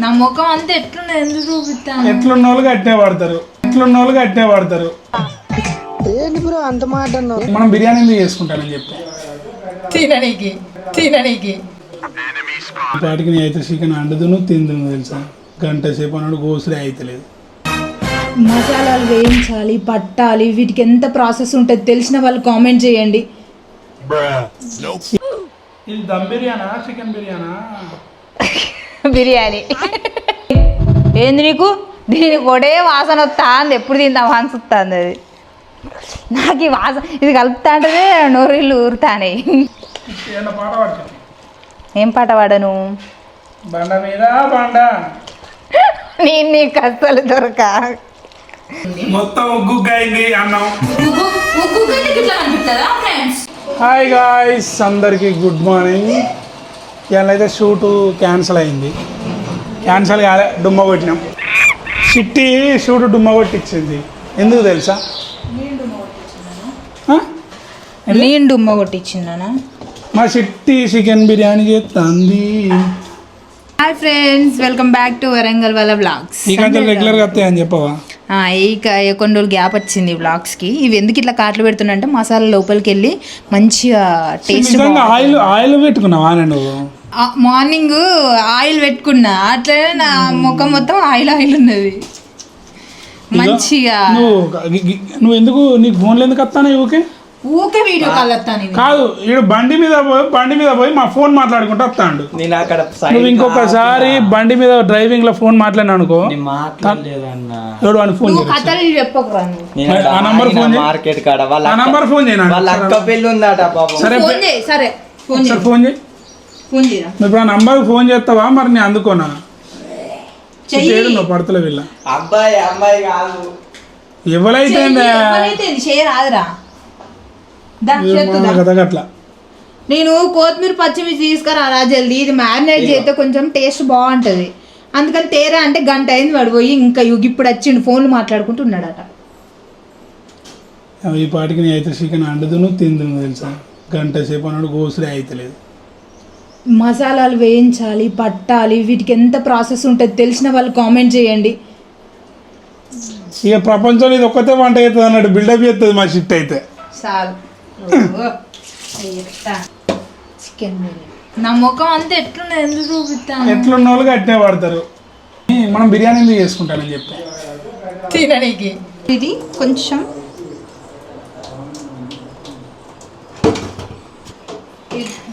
నా ముఖం అంతా ఎట్లున్నా ఎందుకు చూపిస్తాను? ఎట్లున్న వాళ్ళకి అట్టే వాడతారు. ఏంటి బ్రో అంత మాట అన్నావు? మనం బిర్యానీ ఎందుకు చేసుకుంటానని చెప్పి తిననీకి వాటికి నేను అయితే చికెన్ అండుదును తిందును తెలుసా. గంట సేపు అన్నాడు గోసుడే అయితలేదు. మసాలాలు వేయించాలి, పట్టాలి, వీటికి ఎంత ప్రాసెస్ ఉంటుంది తెలిసిన వాళ్ళు కామెంట్ చేయండి. ఇది దమ్ బిర్యానా చికెన్ బిర్యానా? బిర్యానీ ఏంది నీకు? దీనికి ఒకటే వాసన వస్తా అంది, ఎప్పుడు తిందాం అనిపిస్తుంది. అది నాకు ఈ వాసన ఇది కలుపుతా అంటే నోరిల్లు ఊరుతానే. పాట పాడుతుంది. ఏం పాట పాడను? బండ మీద బండ నేను నీకు అస్సలు దొరక. మొత్తం ఉగ్గుగైంది అన్నం. హాయ్ గాయ్స్, అందరికి గుడ్ మార్నింగ్. ఇవాళ అయితే షూటు క్యాన్సిల్ అయింది. క్యాన్సిల్ కాలే, డుమ్మ కొట్టినాం. చిట్టి షూటు డుమ్మ కొట్టించింది. ఎందుకు తెలుసా? నేను డుమ్మ కొట్టించిన్నానా? మా చిట్టి చికెన్ బిర్యానీ చేస్తుంది. Hi friends, welcome back to Warangal వాళ్ళ బ్లాగ్స్. నీకంటే రెగ్యులర్గా వస్తాయని చెప్పవా? కొన్ని రోజులు గ్యాప్ వచ్చింది బ్లాగ్స్కి. ఇవి ఎందుకు ఇట్లా కాట్లు పెడుతున్నా అంటే మసాలా లోపలికి వెళ్ళి మంచిగా టేస్ట్. ఆయిల్ పెట్టుకున్నావా నువ్వు? మార్నింగ్ ఆయిల్ పెట్టుకున్నా, అట్లనే నా ముఖం మొత్తం ఆయిల్ ఉన్నది మంచిగా. నువ్వు ఎందుకు నీకు ఫోన్లు ఎందుకు వస్తాను? ఊకే వీడియో కాల్ వస్తాను కాదు. ఈడు బండి మీద పోయి మా ఫోన్ మాట్లాడుకుంటూ వస్తాడు. నువ్వు ఇంకొకసారి బండి మీద డ్రైవింగ్ లో ఫోన్ మాట్లాడినా అనుకో, ఫోన్ చెప్పకురా. ఆ నంబర్ ఫోన్ సరే ఫోన్ చేయి. ఇప్పుడు ఆ నంబర్ ఫోన్ చేస్తావా? మరి నేను అందుకోనా? పడతలే వీళ్ళ ఎవరైతే చేయరాదురా. అట్లా నేను కొత్తిమీర పచ్చిమిర్చి తీసుకురా జల్దీ. ఇది మ్యారినేట్ చేస్తే కొంచెం టేస్ట్ బాగుంటది. అందుకని తేరా అంటే గంట అయింది వాడు పోయి, ఇంకా ఇప్పుడు వచ్చిండు ఫోన్లు మాట్లాడుకుంటూ ఉన్నాడట. ఈ పాటికి నేను అయితే చికెన్ అండుదును తిందును తెలుసా. గంట సేపు అన్నాడు గోసుడే అయితలేదు. మసాలాలు వేయించాలి, పట్టాలి, వీటికి ఎంత ప్రాసెస్ ఉంటుంది తెలిసిన వాళ్ళు కామెంట్ చేయండి. ఇక ప్రపంచంలో ఇది ఒక్కతే వంట అవుతుంది అన్నాడు బిల్డప్ చేస్తుంది మా షిఫ్ట్ అయితే. చాలు చికెన్ నా ముఖం అంతా ఎట్లున్నా ఎందుకు చూపిస్తాను? ఎట్లున్న వాళ్ళకి అట్టే వాడతారు. మనం బిర్యానీ ఎందుకు చేసుకుంటానని చెప్పి తిననీకి. ఇది కొంచెం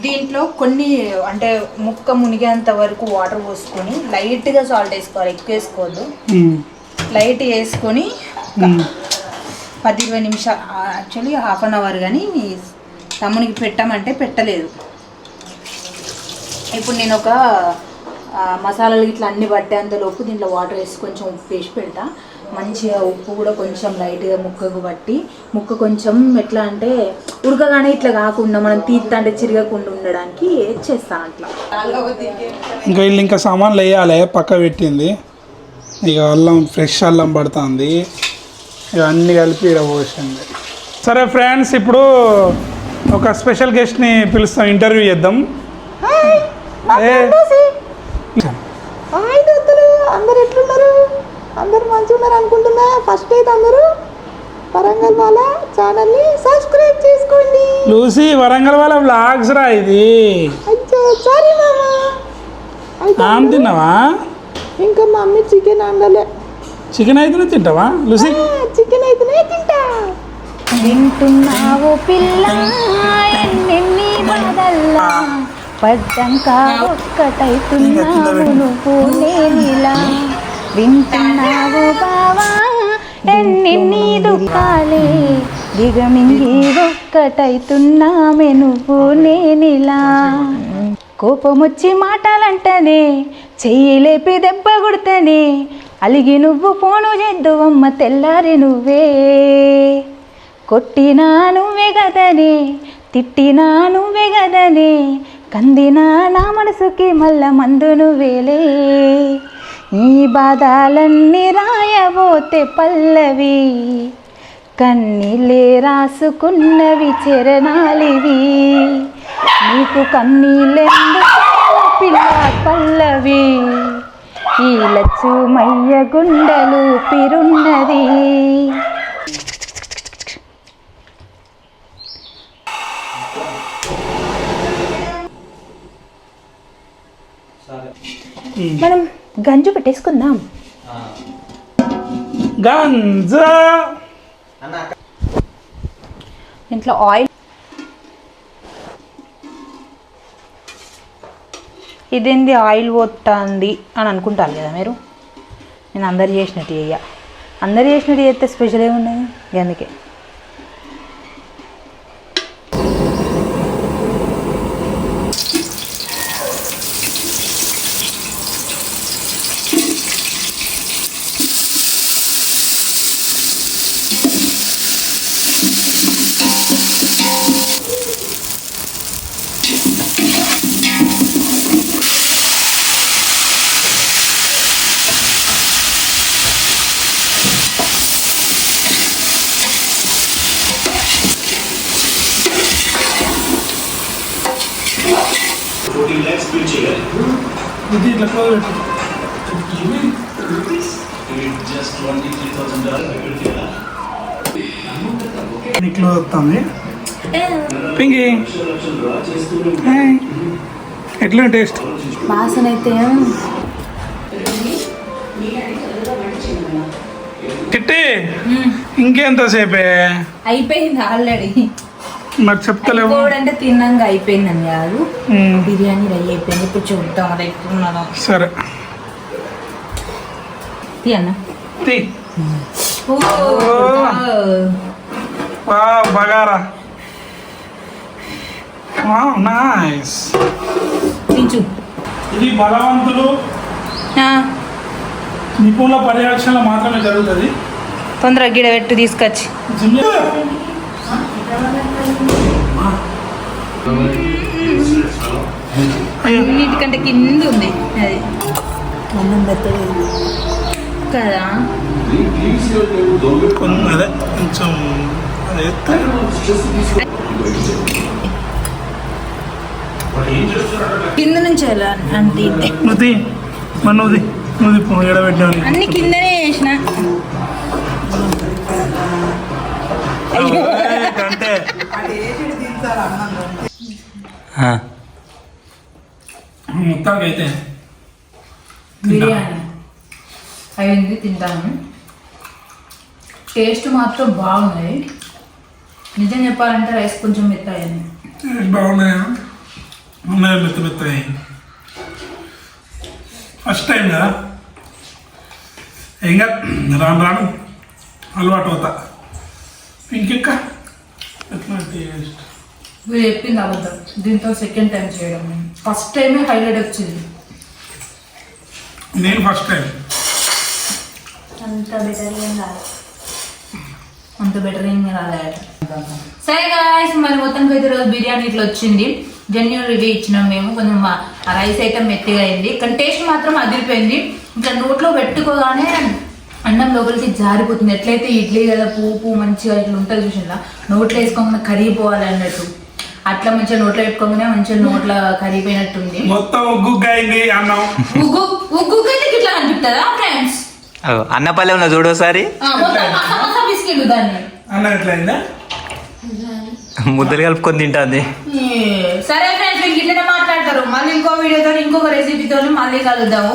దీంట్లో కొన్ని అంటే ముక్క మునిగేంత వరకు వాటర్ పోసుకొని లైట్గా సాల్ట్ వేసుకోవాలి, ఎక్కువ వేసుకోవద్దు. లైట్ వేసుకొని 10-20 నిమిషాలు, యాక్చువల్లీ హాఫ్ అన్ అవర్, కానీ తమ్మునికి పెట్టామంటే పెట్టలేదు. ఇప్పుడు నేను ఒక మసాలాలు ఇట్లా అన్ని పట్టేంతలోపు దీంట్లో వాటర్ వేసి కొంచెం ఉప్పు వేసి పెడతా. మంచిగా ఉప్పు కూడా కొంచెం లైట్గా ముక్కకు పట్టి, ముక్క కొంచెం ఎట్లా అంటే ఉడకగానే ఇట్లా కాకుండా మనం తీస్తా అంటే చిరగకుండా ఉండడానికి చేస్తాను అట్లా. ఇంకా వీళ్ళు ఇంకా సామాన్లు వేయాలి, పక్క పెట్టింది. ఇక అల్లం, ఫ్రెష్ అల్లం పడుతుంది, ఇవన్నీ కలిపి ఇక్కడ పోసింది. సరే ఫ్రెండ్స్, ఇప్పుడు ఒక స్పెషల్ గెస్ట్ని పిలుస్తాం, ఇంటర్వ్యూ చేద్దాం. అందరు ఎట్లున్నారు? అందరు మంచిగా ఉన్నారు అనుకుంటున్నా. ఫస్ట్ అయితే అందరూ వరంగల్ వాళ్ళ ఛానల్ని సబ్స్క్రైబ్ చేసుకోండి. లూసీ వరంగల్ వాళ్ళ వ్లాగ్స్ రా ఇది. సారీ మామా. ఆమె తిన్నావా? ఇంకా మమ్మీ చికెన్ వండలే. చికెన్ అయితేనే తింటావా లూసీ? చికెన్ అయితేనే తింటా. వింటున్నావు పిల్ల ఎన్ని బాధల్లా, పడ్డంక ఒక్కటైతున్నావు నువ్వు నేనిలా. వింటున్నావు బావా ఎన్ని దుఃఖాలే, దిగమింగి ఒక్కటైతున్నామే నువ్వు నేనిలా. కోపమొచ్చి మాటలంటనే, చెయ్యి లేపి దెబ్బ కొడితేనే, అలిగి నువ్వు ఫోను చేద్దువమ్మ తెల్లారి నువ్వే. కొట్టినా నువ్వే గదనే, తిట్టినా నువ్వే గదనే, కందినా నా మనసుకి మల్ల మందు నువ్వేలే. ఈ బాధలన్నీ రాయబోతే పల్లవి, కన్నీళ్ళే రాసుకున్నవి చరణాలివి. నీకు కన్నీళ్ళెందుకు పిల్ల పల్లవి, ఈ లచ్చు మయ్య గుండెలు పిరున్నది. మనం గంజు పెట్టేసుకుందాం. గంజా ఇంట్లో ఆయిల్, ఇదేంది ఆయిల్ పోతుంది అని అనుకుంటారు కదా మీరు. నేను అందరు చేసినట్టు చెయ్య, అందరు చేసినట్టు చేస్తే స్పెషల్ ఏమున్నది అందుకే. ఇది ఇట్లా క్లోజ్ పెట్టు. ఇది క్లోజ్ వస్తుంది. పింకి ఎట్లా టేస్ట్? వాసన అయితే తిట్టి ఇంకెంతసేపే అయిపోయింది ఆల్రెడీ. మరి చెప్తలేవు. అంటే తిన్నాక అయిపోయిందని కాదు, బిర్యానీ రెడీ అయిపోయింది. ఇప్పుడు చూద్దాం అది ఎట్లున్నదో. సరే తీ అన్న. తీ. వావ్ బగారా. Wow nice. తించు. ఇది బలవంతులు నిపుణుల పర్యవేక్షణలో మాత్రమే జరుగుతుంది. తొందరగా గిడ పెట్టు తీసుకొచ్చి. అన్నిటికంటే కింద ఉంది అది అన్నం పెట్టలేదు కదా. అదే కొంచెం అదే కింద నుంచి ఎలా అంటే నువ్వు మరి నువ్వు ఎడబెట్టావు. అన్ని కిందనే చేసిన. అంటే మొత్తానికి అయితే బిర్యానీ అయింది, తింటాను. టేస్ట్ మాత్రం బాగుంది. నిజం చెప్పాలంటే రైస్ కొంచెం మెత్తయింది. బాగున్నాయా? ఉన్నాయి మెత్తయి. ఫస్ట్ టైం కదా, ఇంకా రాను అలవాటు అవుతా. ఇంకెక్క ఎట్లా టేస్ట్? మీరు చెప్పింది అబద్ధం. దీంతో సెకండ్ టైం చేయడం. ఫస్ట్ టైమే హైలైట్ వచ్చింది. నేను ఫస్ట్ టైం. అంత బెటర్ ఏం రాలేదు. అంత బెటర్ ఏం రాలేదు. సరే గాయ్స్, మరి మొత్తానికి అయితే రోజు బిర్యానీ ఇట్లా వచ్చింది. జెన్యూన్ రివ్యూ ఇచ్చినాం మేము. కొంచెం ఆ రైస్ ఐటమ్ మెత్తగా అయింది, కానీ టేస్ట్ మాత్రం అదిరిపోయింది. ఇట్లా నోట్లో పెట్టుకోగానే అన్నం లోపలికి జారిపోతుంది. ఎట్లయితే ఇడ్లీ కదా పువ్వు మంచిగా ఇట్లా ఉంటుంది చూసిందా, నోట్లో వేసుకోగానే కరిగిపోవాలి అన్నట్టు. అట్లా మంచిగా నోట్లో పెట్టుకోగానే మంచిగా నోట్లో కరిగిపోయినట్టుంది. మొత్తం ఉగ్గుగైంది అన్నం. ఉగ్గుకైతే ఇట్లా అనిపిస్తుందా ఫ్రెండ్స్? అన్నపల్లె ఉన్న చూడోసారి బిస్కెట్ దాన్ని అన్నం ఎట్లయిందా? ముద్దలు కలుపుకొని తింటుంది. సరే ఫ్రెండ్స్, మీరు ఇట్లనే మాట్లాడతారు. మళ్ళీ ఇంకో వీడియోతో ఇంకొక రెసిపీతో మళ్ళీ కలుద్దాము.